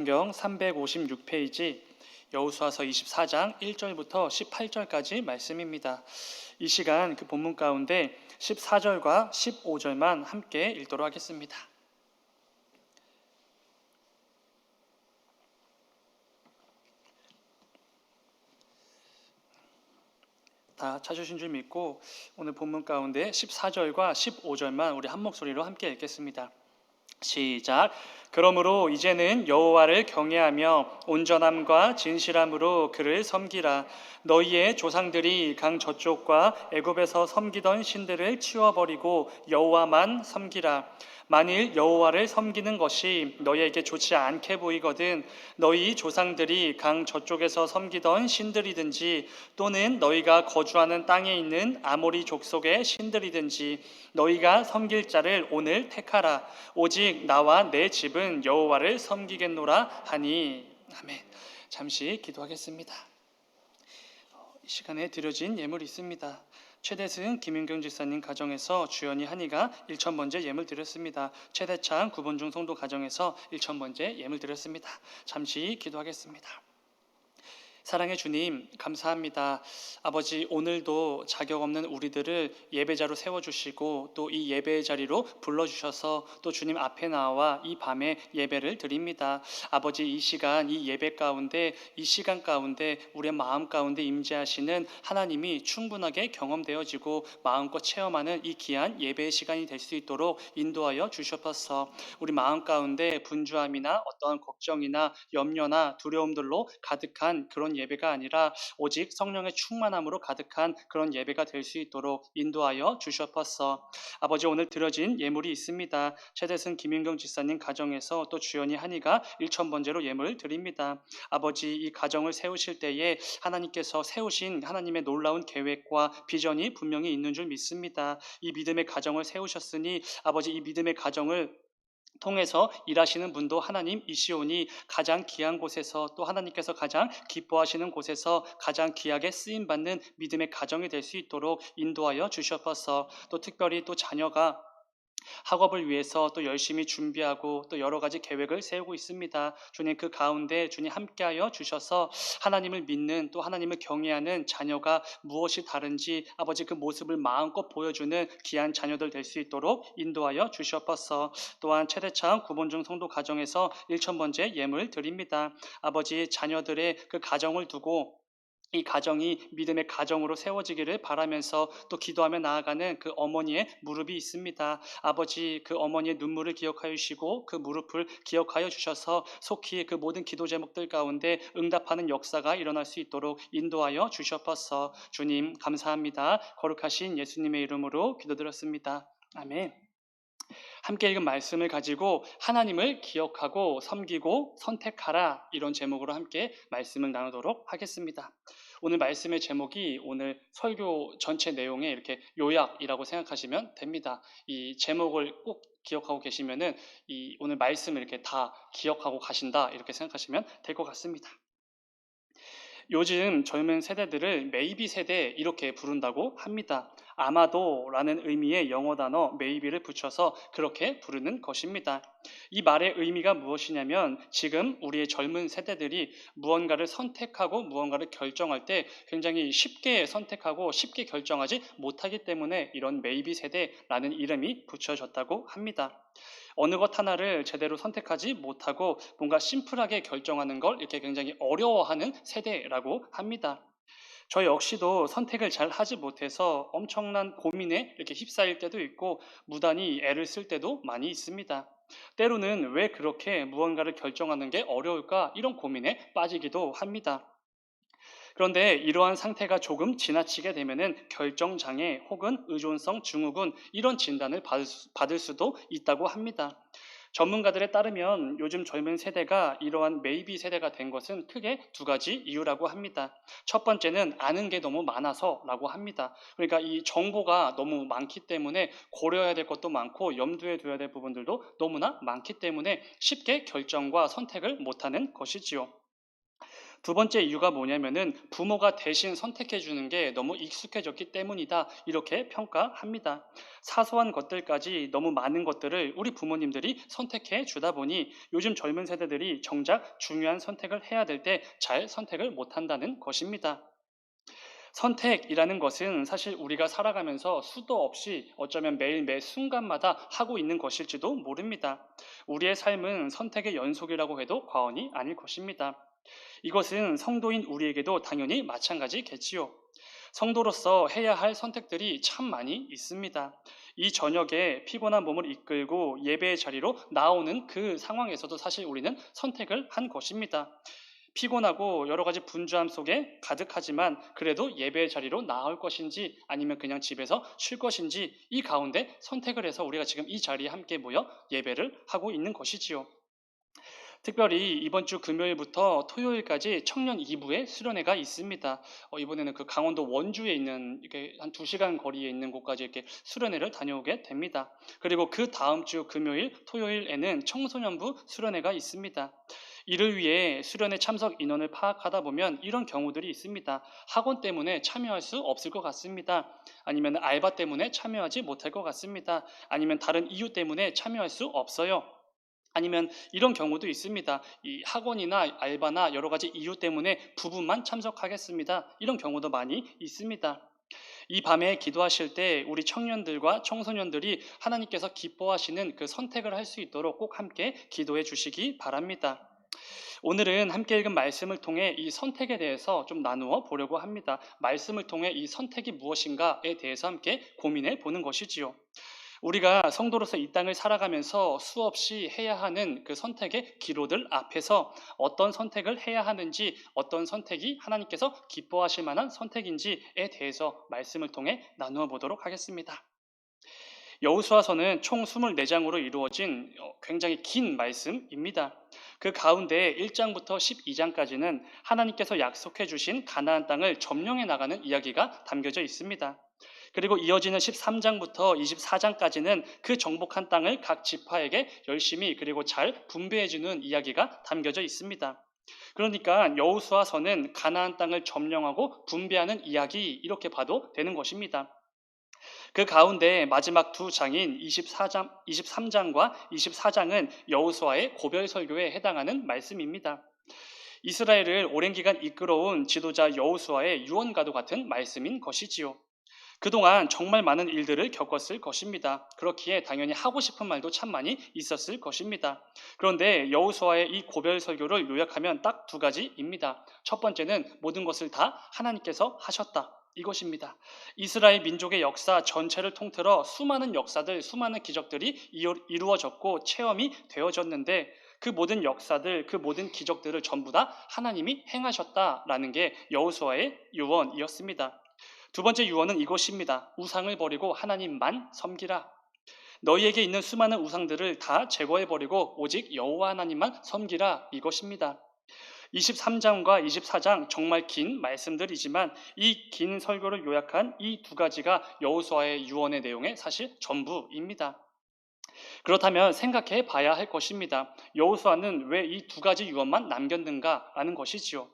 성경 356페이지 여호수아서 24장 1절부터 18절까지 말씀입니다. 이 시간 그 본문 가운데 14절과 15절만 함께 읽도록 하겠습니다. 다 찾으신 줄 믿고 오늘 본문 가운데 14절과 15절만 우리 한 목소리로 함께 읽겠습니다. 시작. 그러므로 이제는 여호와를 경외하며 온전함과 진실함으로 그를 섬기라. 너희의 조상들이 강 저쪽과 애굽에서 섬기던 신들을 치워버리고 여호와만 섬기라. 만일 여호와를 섬기는 것이 너희에게 좋지 않게 보이거든 너희 조상들이 강 저쪽에서 섬기던 신들이든지 또는 너희가 거주하는 땅에 있는 아모리 족속의 신들이든지 너희가 섬길 자를 오늘 택하라. 오직 나와 내 집은 여호와를 섬기겠노라 하니. 아멘. 잠시 기도하겠습니다. 이 시간에 드려진 예물이 있습니다. 최대승 김윤경 집사님 가정에서 주연이 한이가 1,000번째 예물 드렸습니다. 최대창 구본중 성도 가정에서 1,000번째 예물 드렸습니다. 잠시 기도하겠습니다. 사랑의 주님, 감사합니다. 아버지, 오늘도 자격 없는 우리들을 예배자로 세워주시고 또 이 예배의 자리로 불러주셔서 또 주님 앞에 나와 이 밤에 예배를 드립니다. 아버지, 이 시간, 이 예배 가운데, 이 시간 가운데 우리의 마음 가운데 임재하시는 하나님이 충분하게 경험되어지고 마음껏 체험하는 이 귀한 예배의 시간이 될 수 있도록 인도하여 주시옵소서. 우리 마음 가운데 분주함이나 어떠한 걱정이나 염려나 두려움들로 가득한 그런 예배가 아니라 오직 성령의 충만함으로 가득한 그런 예배가 될 수 있도록 인도하여 주시옵소서. 아버지, 오늘 드려진 예물이 있습니다. 최대승 김윤경 집사님 가정에서 또 주연이 한이가 1,000번째로 예물을 드립니다. 아버지, 이 가정을 세우실 때에 하나님께서 세우신 하나님의 놀라운 계획과 비전이 분명히 있는 줄 믿습니다. 이 믿음의 가정을 세우셨으니 아버지, 이 믿음의 가정을 통해서 일하시는 분도 하나님이시오니 가장 귀한 곳에서 또 하나님께서 가장 기뻐하시는 곳에서 가장 귀하게 쓰임받는 믿음의 가정이 될 수 있도록 인도하여 주시옵소서. 또 특별히 또 자녀가 학업을 위해서 또 열심히 준비하고 또 여러 가지 계획을 세우고 있습니다. 주님, 그 가운데 주님 함께하여 주셔서 하나님을 믿는 또 하나님을 경외하는 자녀가 무엇이 다른지 아버지 그 모습을 마음껏 보여주는 귀한 자녀들 될 수 있도록 인도하여 주시옵소서. 또한 최대창 구본중 성도 가정에서 1,000번째 예물 드립니다. 아버지, 자녀들의 그 가정을 두고 이 가정이 믿음의 가정으로 세워지기를 바라면서 또 기도하며 나아가는 그 어머니의 무릎이 있습니다. 아버지, 그 어머니의 눈물을 기억하여 주시고 그 무릎을 기억하여 주셔서 속히 그 모든 기도 제목들 가운데 응답하는 역사가 일어날 수 있도록 인도하여 주시옵소서. 주님, 감사합니다. 거룩하신 예수님의 이름으로 기도드렸습니다. 아멘. 함께 읽은 말씀을 가지고 하나님을 기억하고 섬기고 선택하라, 이런 제목으로 함께 말씀을 나누도록 하겠습니다. 오늘 말씀의 제목이 오늘 설교 전체 내용의 이렇게 요약이라고 생각하시면 됩니다. 이 제목을 꼭 기억하고 계시면은 이 오늘 말씀을 이렇게 다 기억하고 가신다, 이렇게 생각하시면 될 것 같습니다. 요즘 젊은 세대들을 메이비 세대 이렇게 부른다고 합니다. 아마도라는 의미의 영어 단어 메이비를 붙여서 그렇게 부르는 것입니다. 이 말의 의미가 무엇이냐면 지금 우리의 젊은 세대들이 무언가를 선택하고 무언가를 결정할 때 굉장히 쉽게 선택하고 쉽게 결정하지 못하기 때문에 이런 메이비 세대라는 이름이 붙여졌다고 합니다. 어느 것 하나를 제대로 선택하지 못하고 뭔가 심플하게 결정하는 걸 이렇게 굉장히 어려워하는 세대라고 합니다. 저 역시도 선택을 잘 하지 못해서 엄청난 고민에 이렇게 휩싸일 때도 있고 무단히 애를 쓸 때도 많이 있습니다. 때로는 왜 그렇게 무언가를 결정하는 게 어려울까, 이런 고민에 빠지기도 합니다. 그런데 이러한 상태가 조금 지나치게 되면은 결정장애 혹은 의존성 증후군, 이런 진단을 받을 수도 있다고 합니다. 전문가들에 따르면 요즘 젊은 세대가 이러한 메이비 세대가 된 것은 크게 두 가지 이유라고 합니다. 첫 번째는 아는 게 너무 많아서라고 합니다. 그러니까 이 정보가 너무 많기 때문에 고려해야 될 것도 많고 염두에 둬야 될 부분들도 너무나 많기 때문에 쉽게 결정과 선택을 못하는 것이지요. 두 번째 이유가 뭐냐면은 부모가 대신 선택해 주는 게 너무 익숙해졌기 때문이다. 이렇게 평가합니다. 사소한 것들까지 너무 많은 것들을 우리 부모님들이 선택해 주다 보니 요즘 젊은 세대들이 정작 중요한 선택을 해야 될 때 잘 선택을 못 한다는 것입니다. 선택이라는 것은 사실 우리가 살아가면서 수도 없이 어쩌면 매일 매 순간마다 하고 있는 것일지도 모릅니다. 우리의 삶은 선택의 연속이라고 해도 과언이 아닐 것입니다. 이것은 성도인 우리에게도 당연히 마찬가지겠지요. 성도로서 해야 할 선택들이 참 많이 있습니다. 이 저녁에 피곤한 몸을 이끌고 예배의 자리로 나오는 그 상황에서도 사실 우리는 선택을 한 것입니다. 피곤하고 여러 가지 분주함 속에 가득하지만 그래도 예배의 자리로 나올 것인지 아니면 그냥 집에서 쉴 것인지 이 가운데 선택을 해서 우리가 지금 이 자리에 함께 모여 예배를 하고 있는 것이지요. 특별히 이번 주 금요일부터 토요일까지 청년 2부의 수련회가 있습니다. 이번에는 그 강원도 원주에 있는 이렇게 한 2시간 거리에 있는 곳까지 이렇게 수련회를 다녀오게 됩니다. 그리고 그 다음 주 금요일, 토요일에는 청소년부 수련회가 있습니다. 이를 위해 수련회 참석 인원을 파악하다 보면 이런 경우들이 있습니다. 학원 때문에 참여할 수 없을 것 같습니다. 아니면 알바 때문에 참여하지 못할 것 같습니다. 아니면 다른 이유 때문에 참여할 수 없어요. 아니면 이런 경우도 있습니다. 이 학원이나 알바나 여러 가지 이유 때문에 부부만 참석하겠습니다. 이런 경우도 많이 있습니다. 이 밤에 기도하실 때 우리 청년들과 청소년들이 하나님께서 기뻐하시는 그 선택을 할 수 있도록 꼭 함께 기도해 주시기 바랍니다. 오늘은 함께 읽은 말씀을 통해 이 선택에 대해서 좀 나누어 보려고 합니다. 말씀을 통해 이 선택이 무엇인가에 대해서 함께 고민해 보는 것이지요. 우리가 성도로서 이 땅을 살아가면서 수없이 해야 하는 그 선택의 기로들 앞에서 어떤 선택을 해야 하는지, 어떤 선택이 하나님께서 기뻐하실 만한 선택인지에 대해서 말씀을 통해 나누어 보도록 하겠습니다. 여호수아서는 총 24장으로 이루어진 굉장히 긴 말씀입니다. 그 가운데 1장부터 12장까지는 하나님께서 약속해 주신 가나안 땅을 점령해 나가는 이야기가 담겨져 있습니다. 그리고 이어지는 13장부터 24장까지는 그 정복한 땅을 각 지파에게 열심히 그리고 잘 분배해 주는 이야기가 담겨져 있습니다. 그러니까 여호수아서는 가나안 땅을 점령하고 분배하는 이야기 이렇게 봐도 되는 것입니다. 그 가운데 마지막 두 장인 23장과 24장은 여호수아의 고별 설교에 해당하는 말씀입니다. 이스라엘을 오랜 기간 이끌어온 지도자 여호수아의 유언과도 같은 말씀인 것이지요. 그동안 정말 많은 일들을 겪었을 것입니다. 그렇기에 당연히 하고 싶은 말도 참 많이 있었을 것입니다. 그런데 여호수아의 이 고별 설교를 요약하면 딱 두 가지입니다. 첫 번째는 모든 것을 다 하나님께서 하셨다. 이것입니다. 이스라엘 민족의 역사 전체를 통틀어 수많은 역사들, 수많은 기적들이 이루어졌고 체험이 되어졌는데 그 모든 역사들, 그 모든 기적들을 전부 다 하나님이 행하셨다라는 게 여호수아의 유언이었습니다. 두 번째 유언은 이것입니다. 우상을 버리고 하나님만 섬기라. 너희에게 있는 수많은 우상들을 다 제거해버리고 오직 여호와 하나님만 섬기라. 이것입니다. 23장과 24장 정말 긴 말씀들이지만 이 긴 설교를 요약한 이 두 가지가 여호수아의 유언의 내용의 사실 전부입니다. 그렇다면 생각해 봐야 할 것입니다. 여호수아는 왜 이 두 가지 유언만 남겼는가라는 것이지요.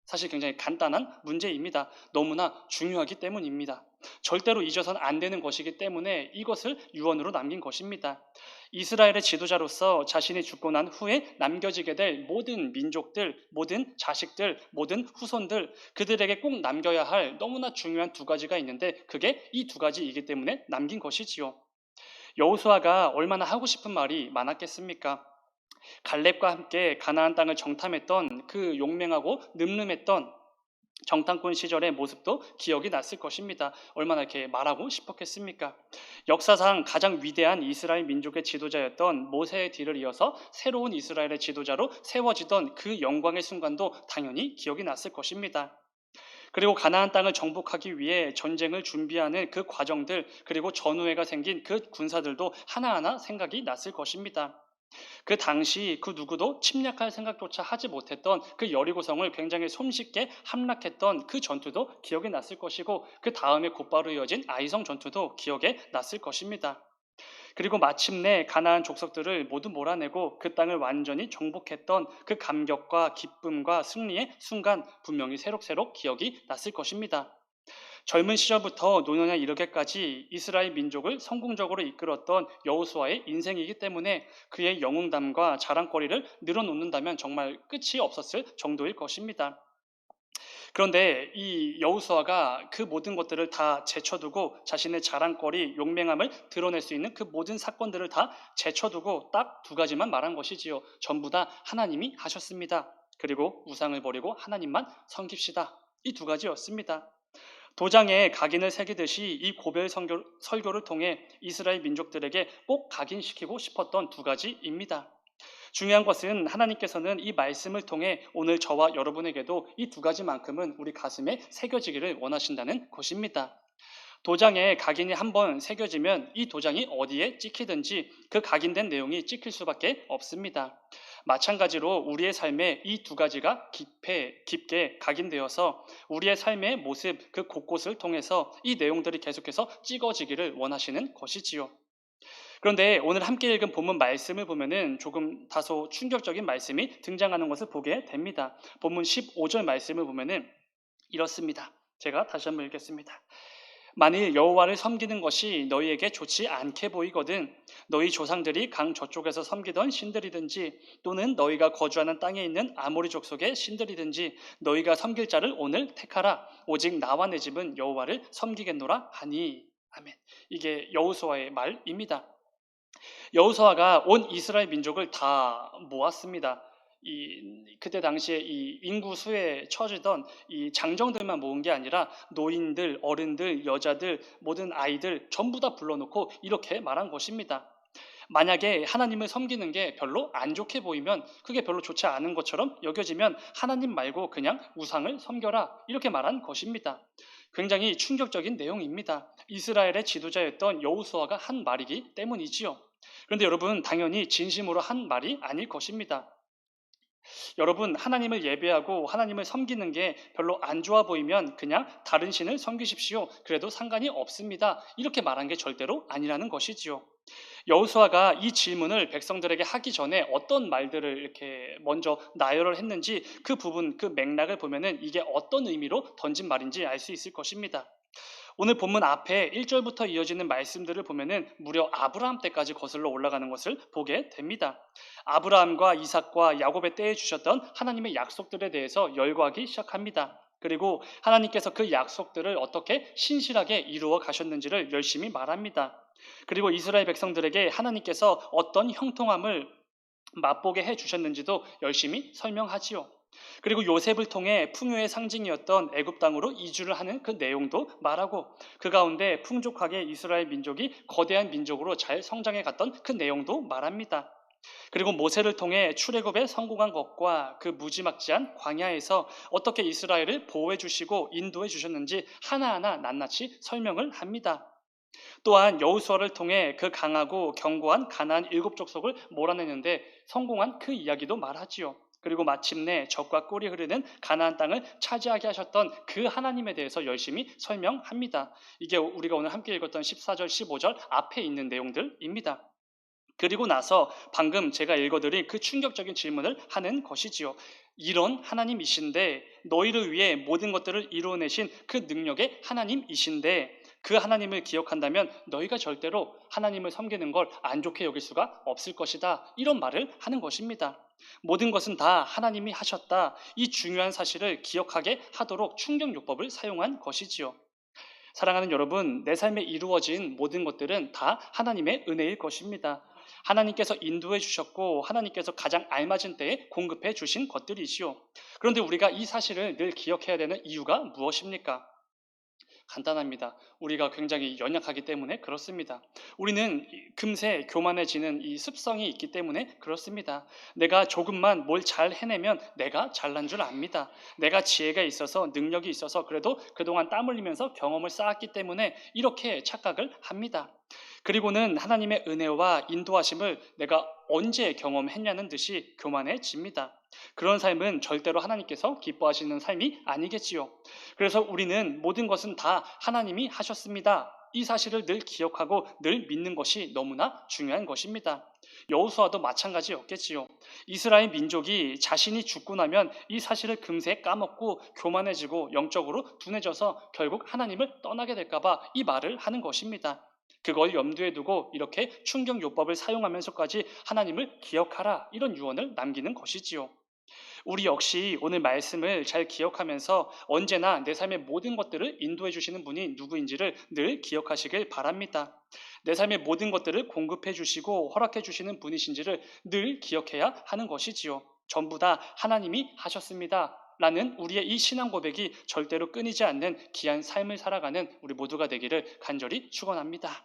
사실 굉장히 간단한 문제입니다. 너무나 중요하기 때문입니다. 절대로 잊어서는 안 되는 것이기 때문에 이것을 유언으로 남긴 것입니다. 이스라엘의 지도자로서 자신이 죽고 난 후에 남겨지게 될 모든 민족들, 모든 자식들, 모든 후손들, 그들에게 꼭 남겨야 할 너무나 중요한 두 가지가 있는데 그게 이 두 가지이기 때문에 남긴 것이지요. 여호수아가 얼마나 하고 싶은 말이 많았겠습니까? 갈렙과 함께 가나안 땅을 정탐했던 그 용맹하고 늠름했던 정탐꾼 시절의 모습도 기억이 났을 것입니다. 얼마나 이렇게 말하고 싶었겠습니까? 역사상 가장 위대한 이스라엘 민족의 지도자였던 모세의 뒤를 이어서 새로운 이스라엘의 지도자로 세워지던 그 영광의 순간도 당연히 기억이 났을 것입니다. 그리고 가나안 땅을 정복하기 위해 전쟁을 준비하는 그 과정들, 그리고 전우회가 생긴 그 군사들도 하나하나 생각이 났을 것입니다. 그 당시 그 누구도 침략할 생각조차 하지 못했던 그 여리고성을 굉장히 손쉽게 함락했던 그 전투도 기억에 났을 것이고 그 다음에 곧바로 이어진 아이성 전투도 기억에 났을 것입니다. 그리고 마침내 가나안 족속들을 모두 몰아내고 그 땅을 완전히 정복했던 그 감격과 기쁨과 승리의 순간 분명히 새록새록 기억이 났을 것입니다. 젊은 시절부터 노년에 이르기까지 이스라엘 민족을 성공적으로 이끌었던 여호수아의 인생이기 때문에 그의 영웅담과 자랑거리를 늘어놓는다면 정말 끝이 없었을 정도일 것입니다. 그런데 이 여호수아가 그 모든 것들을 다 제쳐두고 자신의 자랑거리, 용맹함을 드러낼 수 있는 그 모든 사건들을 다 제쳐두고 딱 두 가지만 말한 것이지요. 전부 다 하나님이 하셨습니다. 그리고 우상을 버리고 하나님만 섬깁시다. 이 두 가지였습니다. 도장에 각인을 새기듯이 이 고별 설교를 통해 이스라엘 민족들에게 꼭 각인시키고 싶었던 두 가지입니다. 중요한 것은 하나님께서는 이 말씀을 통해 오늘 저와 여러분에게도 이 두 가지만큼은 우리 가슴에 새겨지기를 원하신다는 것입니다. 도장에 각인이 한번 새겨지면 이 도장이 어디에 찍히든지 그 각인된 내용이 찍힐 수밖에 없습니다. 마찬가지로 우리의 삶에 이 두 가지가 깊게 각인되어서 우리의 삶의 모습 그 곳곳을 통해서 이 내용들이 계속해서 찍어지기를 원하시는 것이지요. 그런데 오늘 함께 읽은 본문 말씀을 보면은 조금 다소 충격적인 말씀이 등장하는 것을 보게 됩니다. 본문 15절 말씀을 보면은 이렇습니다. 제가 다시 한번 읽겠습니다. 만일 여호와를 섬기는 것이 너희에게 좋지 않게 보이거든 너희 조상들이 강 저쪽에서 섬기던 신들이든지 또는 너희가 거주하는 땅에 있는 아모리 족속의 신들이든지 너희가 섬길 자를 오늘 택하라. 오직 나와 내 집은 여호와를 섬기겠노라 하니. 아멘. 이게 여호수아의 말입니다. 여호수아가 온 이스라엘 민족을 다 모았습니다. 그때 당시에 이 인구 수에 처지던 이 장정들만 모은 게 아니라 노인들, 어른들, 여자들, 모든 아이들 전부 다 불러놓고 이렇게 말한 것입니다. 만약에 하나님을 섬기는 게 별로 안 좋게 보이면 그게 별로 좋지 않은 것처럼 여겨지면 하나님 말고 그냥 우상을 섬겨라 이렇게 말한 것입니다. 굉장히 충격적인 내용입니다. 이스라엘의 지도자였던 여호수아가 한 말이기 때문이지요. 그런데 여러분 당연히 진심으로 한 말이 아닐 것입니다. 여러분 하나님을 예배하고 하나님을 섬기는 게 별로 안 좋아 보이면 그냥 다른 신을 섬기십시오. 그래도 상관이 없습니다. 이렇게 말한 게 절대로 아니라는 것이지요. 여호수아가 이 질문을 백성들에게 하기 전에 어떤 말들을 이렇게 먼저 나열을 했는지 그 부분, 그 맥락을 보면은 이게 어떤 의미로 던진 말인지 알 수 있을 것입니다. 오늘 본문 앞에 1절부터 이어지는 말씀들을 보면은 무려 아브라함 때까지 거슬러 올라가는 것을 보게 됩니다. 아브라함과 이삭과 야곱의 때에 주셨던 하나님의 약속들에 대해서 열거하기 시작합니다. 그리고 하나님께서 그 약속들을 어떻게 신실하게 이루어 가셨는지를 열심히 말합니다. 그리고 이스라엘 백성들에게 하나님께서 어떤 형통함을 맛보게 해 주셨는지도 열심히 설명하지요. 그리고 요셉을 통해 풍요의 상징이었던 애굽 땅으로 이주를 하는 그 내용도 말하고 그 가운데 풍족하게 이스라엘 민족이 거대한 민족으로 잘 성장해 갔던 그 내용도 말합니다. 그리고 모세를 통해 출애굽에 성공한 것과 그 무지막지한 광야에서 어떻게 이스라엘을 보호해 주시고 인도해 주셨는지 하나하나 낱낱이 설명을 합니다. 또한 여호수아를 통해 그 강하고 견고한 가나안 7족속을 몰아내는데 성공한 그 이야기도 말하지요. 그리고 마침내 젖과 꿀이 흐르는 가나안 땅을 차지하게 하셨던 그 하나님에 대해서 열심히 설명합니다. 이게 우리가 오늘 함께 읽었던 14절, 15절 앞에 있는 내용들입니다. 그리고 나서 방금 제가 읽어드린 그 충격적인 질문을 하는 것이지요. 이런 하나님이신데 너희를 위해 모든 것들을 이루어내신 그 능력의 하나님이신데 그 하나님을 기억한다면 너희가 절대로 하나님을 섬기는 걸 안 좋게 여길 수가 없을 것이다. 이런 말을 하는 것입니다. 모든 것은 다 하나님이 하셨다. 이 중요한 사실을 기억하게 하도록 충격요법을 사용한 것이지요. 사랑하는 여러분, 내 삶에 이루어진 모든 것들은 다 하나님의 은혜일 것입니다. 하나님께서 인도해 주셨고 하나님께서 가장 알맞은 때에 공급해 주신 것들이지요. 그런데 우리가 이 사실을 늘 기억해야 되는 이유가 무엇입니까? 간단합니다. 우리가 굉장히 연약하기 때문에 그렇습니다. 우리는 금세 교만해지는 이 습성이 있기 때문에 그렇습니다. 내가 조금만 뭘 잘 해내면 내가 잘난 줄 압니다. 내가 지혜가 있어서 능력이 있어서 그래도 그동안 땀 흘리면서 경험을 쌓았기 때문에 이렇게 착각을 합니다. 그리고는 하나님의 은혜와 인도하심을 내가 언제 경험했냐는 듯이 교만해집니다. 그런 삶은 절대로 하나님께서 기뻐하시는 삶이 아니겠지요. 그래서 우리는 모든 것은 다 하나님이 하셨습니다. 이 사실을 늘 기억하고 늘 믿는 것이 너무나 중요한 것입니다. 여호수아도 마찬가지였겠지요. 이스라엘 민족이 자신이 죽고 나면 이 사실을 금세 까먹고 교만해지고 영적으로 둔해져서 결국 하나님을 떠나게 될까봐 이 말을 하는 것입니다. 그걸 염두에 두고 이렇게 충격요법을 사용하면서까지 하나님을 기억하라 이런 유언을 남기는 것이지요. 우리 역시 오늘 말씀을 잘 기억하면서 언제나 내 삶의 모든 것들을 인도해 주시는 분이 누구인지를 늘 기억하시길 바랍니다. 내 삶의 모든 것들을 공급해 주시고 허락해 주시는 분이신지를 늘 기억해야 하는 것이지요. 전부 다 하나님이 하셨습니다. 라는 우리의 이 신앙 고백이 절대로 끊이지 않는 귀한 삶을 살아가는 우리 모두가 되기를 간절히 축원합니다.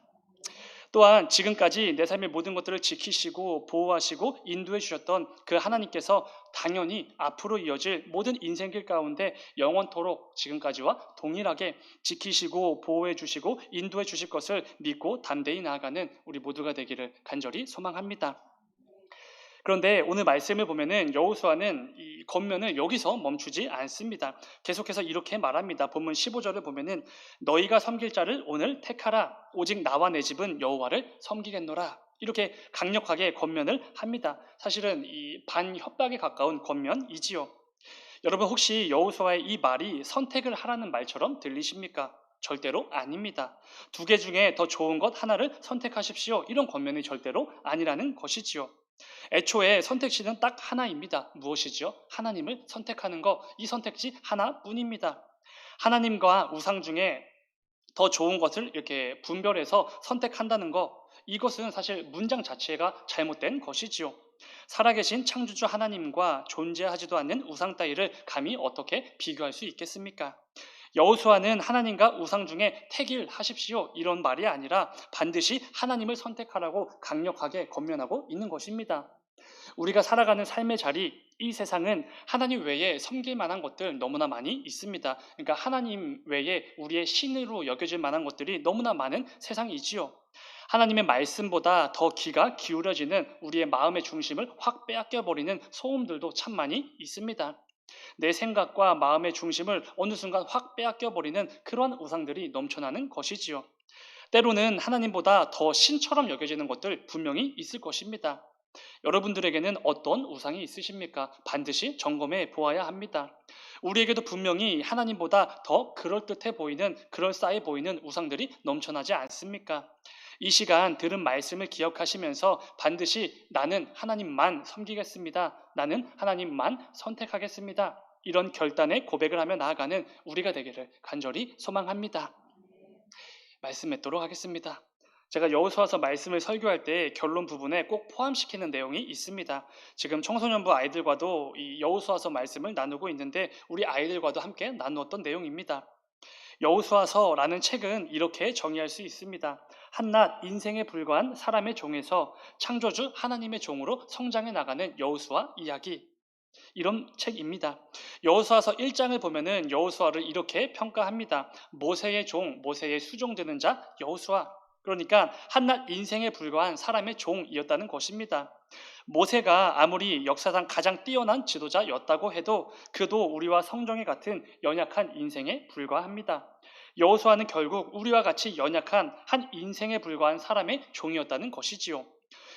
또한 지금까지 내 삶의 모든 것들을 지키시고 보호하시고 인도해 주셨던 그 하나님께서 당연히 앞으로 이어질 모든 인생길 가운데 영원토록 지금까지와 동일하게 지키시고 보호해 주시고 인도해 주실 것을 믿고 담대히 나아가는 우리 모두가 되기를 간절히 소망합니다. 그런데 오늘 말씀을 보면은 여호수아는 이 겉면을 여기서 멈추지 않습니다. 계속해서 이렇게 말합니다. 본문 15절을 보면은 너희가 섬길 자를 오늘 택하라. 오직 나와 내 집은 여호와를 섬기겠노라. 이렇게 강력하게 권면을 합니다. 사실은 이 반협박에 가까운 권면이지요. 여러분 혹시 여호수아의 이 말이 선택을 하라는 말처럼 들리십니까? 절대로 아닙니다. 두 개 중에 더 좋은 것 하나를 선택하십시오. 이런 권면이 절대로 아니라는 것이지요. 애초에 선택지는 딱 하나입니다. 무엇이죠? 하나님을 선택하는 것, 이 선택지 하나뿐입니다. 하나님과 우상 중에 더 좋은 것을 이렇게 분별해서 선택한다는 것, 이것은 사실 문장 자체가 잘못된 것이지요. 살아계신 창조주 하나님과 존재하지도 않는 우상 따위를 감히 어떻게 비교할 수 있겠습니까? 여호수아는 하나님과 우상 중에 택일하십시오 이런 말이 아니라 반드시 하나님을 선택하라고 강력하게 권면하고 있는 것입니다. 우리가 살아가는 삶의 자리, 이 세상은 하나님 외에 섬길 만한 것들 너무나 많이 있습니다. 그러니까 하나님 외에 우리의 신으로 여겨질 만한 것들이 너무나 많은 세상이지요. 하나님의 말씀보다 더 귀가 기울여지는 우리의 마음의 중심을 확 빼앗겨버리는 소음들도 참 많이 있습니다. 내 생각과 마음의 중심을 어느 순간 확 빼앗겨버리는 그런 우상들이 넘쳐나는 것이지요. 때로는 하나님보다 더 신처럼 여겨지는 것들 분명히 있을 것입니다. 여러분들에게는 어떤 우상이 있으십니까? 반드시 점검해 보아야 합니다. 우리에게도 분명히 하나님보다 더 그럴듯해 보이는, 그럴싸해 보이는 우상들이 넘쳐나지 않습니까? 이 시간 들은 말씀을 기억하시면서 반드시 나는 하나님만 섬기겠습니다. 나는 하나님만 선택하겠습니다. 이런 결단의 고백을 하며 나아가는 우리가 되기를 간절히 소망합니다. 말씀 맺도록 하겠습니다. 제가 여호수아서 말씀을 설교할 때 결론 부분에 꼭 포함시키는 내용이 있습니다. 지금 청소년부 아이들과도 이 여호수아서 말씀을 나누고 있는데 우리 아이들과도 함께 나누었던 내용입니다. 여호수아서라는 책은 이렇게 정의할 수 있습니다. 한낱 인생에 불과한 사람의 종에서 창조주 하나님의 종으로 성장해 나가는 여호수아 이야기, 이런 책입니다. 여호수아서 1장을 보면은 여호수아를 이렇게 평가합니다. 모세의 종, 모세의 수종되는 자 여호수아. 그러니까 한낱 인생에 불과한 사람의 종이었다는 것입니다. 모세가 아무리 역사상 가장 뛰어난 지도자였다고 해도 그도 우리와 성정이 같은 연약한 인생에 불과합니다. 여호수아는 결국 우리와 같이 연약한 한 인생에 불과한 사람의 종이었다는 것이지요.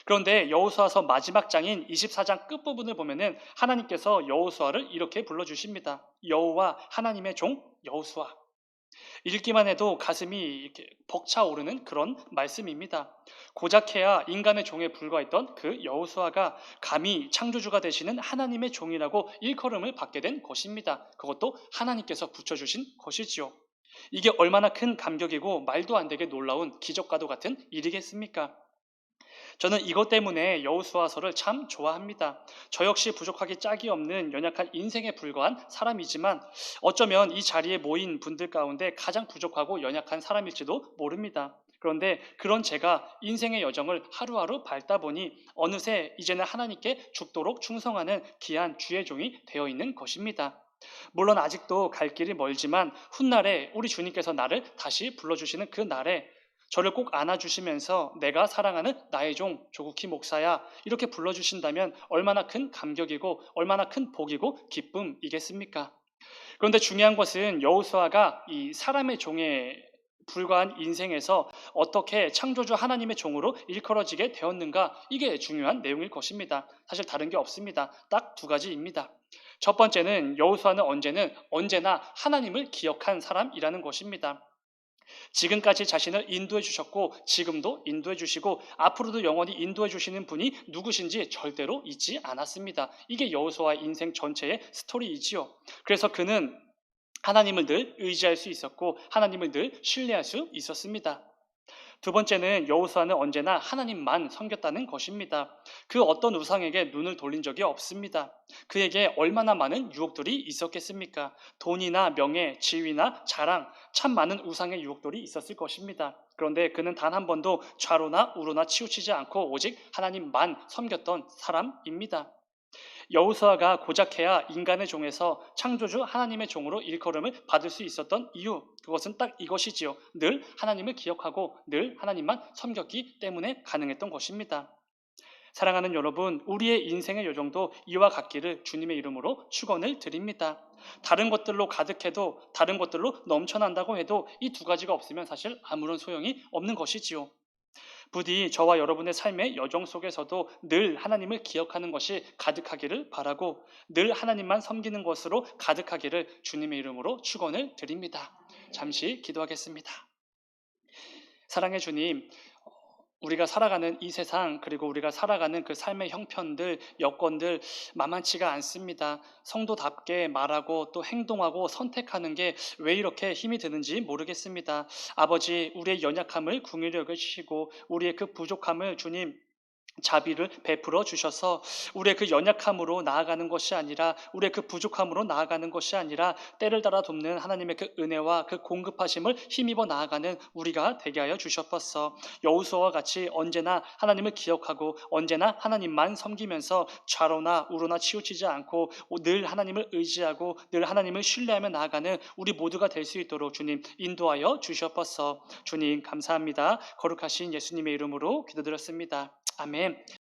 그런데 여호수아서 마지막 장인 24장 끝부분을 보면은 하나님께서 여호수아를 이렇게 불러주십니다. 여호와 하나님의 종 여호수아. 읽기만 해도 가슴이 이렇게 벅차오르는 그런 말씀입니다. 고작해야 인간의 종에 불과했던 그 여호수아가 감히 창조주가 되시는 하나님의 종이라고 일컬음을 받게 된 것입니다. 그것도 하나님께서 붙여주신 것이지요. 이게 얼마나 큰 감격이고 말도 안 되게 놀라운 기적과도 같은 일이겠습니까? 저는 이것 때문에 여호수아서를 참 좋아합니다. 저 역시 부족하기 짝이 없는 연약한 인생에 불과한 사람이지만 어쩌면 이 자리에 모인 분들 가운데 가장 부족하고 연약한 사람일지도 모릅니다. 그런데 그런 제가 인생의 여정을 하루하루 밟다 보니 어느새 이제는 하나님께 죽도록 충성하는 귀한 주의 종이 되어 있는 것입니다. 물론 아직도 갈 길이 멀지만 훗날에 우리 주님께서 나를 다시 불러주시는 그 날에 저를 꼭 안아주시면서 내가 사랑하는 나의 종 조국희 목사야 이렇게 불러주신다면 얼마나 큰 감격이고 얼마나 큰 복이고 기쁨이겠습니까? 그런데 중요한 것은 여호수아가 이 사람의 종에 불과한 인생에서 어떻게 창조주 하나님의 종으로 일컬어지게 되었는가, 이게 중요한 내용일 것입니다. 사실 다른 게 없습니다. 딱 두 가지입니다. 첫 번째는 여호수아는 언제나 하나님을 기억한 사람이라는 것입니다. 지금까지 자신을 인도해 주셨고 지금도 인도해 주시고 앞으로도 영원히 인도해 주시는 분이 누구신지 절대로 잊지 않았습니다. 이게 여호수아의 인생 전체의 스토리이지요. 그래서 그는 하나님을 늘 의지할 수 있었고 하나님을 늘 신뢰할 수 있었습니다. 두 번째는 여호수아는 언제나 하나님만 섬겼다는 것입니다. 그 어떤 우상에게 눈을 돌린 적이 없습니다. 그에게 얼마나 많은 유혹들이 있었겠습니까? 돈이나 명예, 지위나 자랑, 참 많은 우상의 유혹들이 있었을 것입니다. 그런데 그는 단 한 번도 좌로나 우로나 치우치지 않고 오직 하나님만 섬겼던 사람입니다. 여호수아가 고작해야 인간의 종에서 창조주 하나님의 종으로 일컬음을 받을 수 있었던 이유, 그것은 딱 이것이지요. 늘 하나님을 기억하고 늘 하나님만 섬겼기 때문에 가능했던 것입니다. 사랑하는 여러분, 우리의 인생의 요정도 이와 같기를 주님의 이름으로 축원을 드립니다. 다른 것들로 가득해도 다른 것들로 넘쳐난다고 해도 이 두 가지가 없으면 사실 아무런 소용이 없는 것이지요. 부디 저와 여러분의 삶의 여정 속에서도 늘 하나님을 기억하는 것이 가득하기를 바라고 늘 하나님만 섬기는 것으로 가득하기를 주님의 이름으로 축원을 드립니다. 잠시 기도하겠습니다. 사랑의 주님, 우리가 살아가는 이 세상, 그리고 우리가 살아가는 그 삶의 형편들, 여건들 만만치가 않습니다. 성도답게 말하고 또 행동하고 선택하는 게 왜 이렇게 힘이 드는지 모르겠습니다. 아버지, 우리의 연약함을 긍휼히 여겨주시고 우리의 그 부족함을 주님 자비를 베풀어 주셔서 우리의 그 연약함으로 나아가는 것이 아니라 우리의 그 부족함으로 나아가는 것이 아니라 때를 따라 돕는 하나님의 그 은혜와 그 공급하심을 힘입어 나아가는 우리가 되게 하여 주셨옵소서. 여호수아와 같이 언제나 하나님을 기억하고 언제나 하나님만 섬기면서 좌로나 우로나 치우치지 않고 늘 하나님을 의지하고 늘 하나님을 신뢰하며 나아가는 우리 모두가 될 수 있도록 주님 인도하여 주셨옵소서. 주님 감사합니다. 거룩하신 예수님의 이름으로 기도드렸습니다. 아멘.